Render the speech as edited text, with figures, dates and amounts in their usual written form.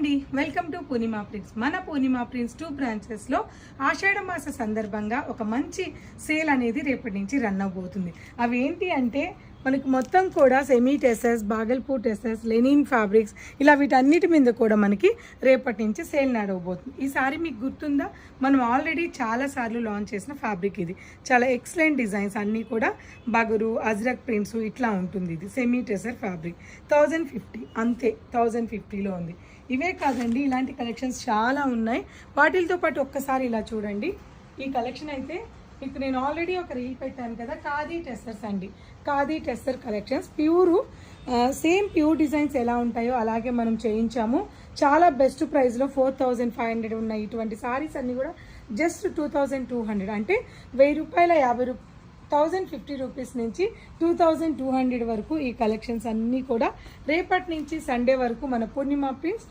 అండి, welcome to Purnima prints. మన పూర్ణిమ prints 2 బ్రాంచెస్లో ఆషాఢ మాస సందర్భంగా ఒక మంచి సేల్ అనేది రేపటి నుంచి రన్ అవబోతుంది. అవి ఏంటి అంటే మనకి మొత్తం కూడా సెమీ టెసెస్, బాగల్పూర్ టెసెస్, లెనిన్ ఫ్యాబ్రిక్స్ ఇలా వీటన్నిటి మీద కూడా మనకి రేపటి నుంచి సేల్ నడవబోతుంది. ఈసారి మీకు గుర్తుందా, మనం ఆల్రెడీ చాలాసార్లు లాంచ్ చేసిన ఫ్యాబ్రిక్ ఇది. చాలా ఎక్సలెంట్ డిజైన్స్ అన్నీ కూడా బగరు, అజ్రక్ ప్రింట్స్ ఇట్లా ఉంటుంది. ఇది సెమీ టెసర్ ఫ్యాబ్రిక్ 1050 అంతే, 1050లో ఉంది. ఇవే కాదండి, ఇలాంటి కలెక్షన్స్ చాలా ఉన్నాయి. వాటితో పాటు ఒక్కసారి ఇలా చూడండి. ఈ కలెక్షన్ అయితే మీకు నేను ఆల్రెడీ ఒక రీల్ పెట్టాను కదా, ఖాదీ టెస్సర్స్ అండి. Khadi tussar collections pure, same pure designs ఎలా ఉంటాయో అలాగే మనం చేయించాము. చాలా బెస్ట్ ప్రైస్లో 4500 ఉన్నాయి. ఇటువంటి సారీస్ అన్నీ కూడా జస్ట్ 2200, అంటే 1000 రూపాయల 1050 రూపీస్ నుంచి 2200 వరకు ఈ కలెక్షన్స్ అన్నీ కూడా రేపటి నుంచి సండే వరకు మన పూర్ణిమ ప్రింట్స్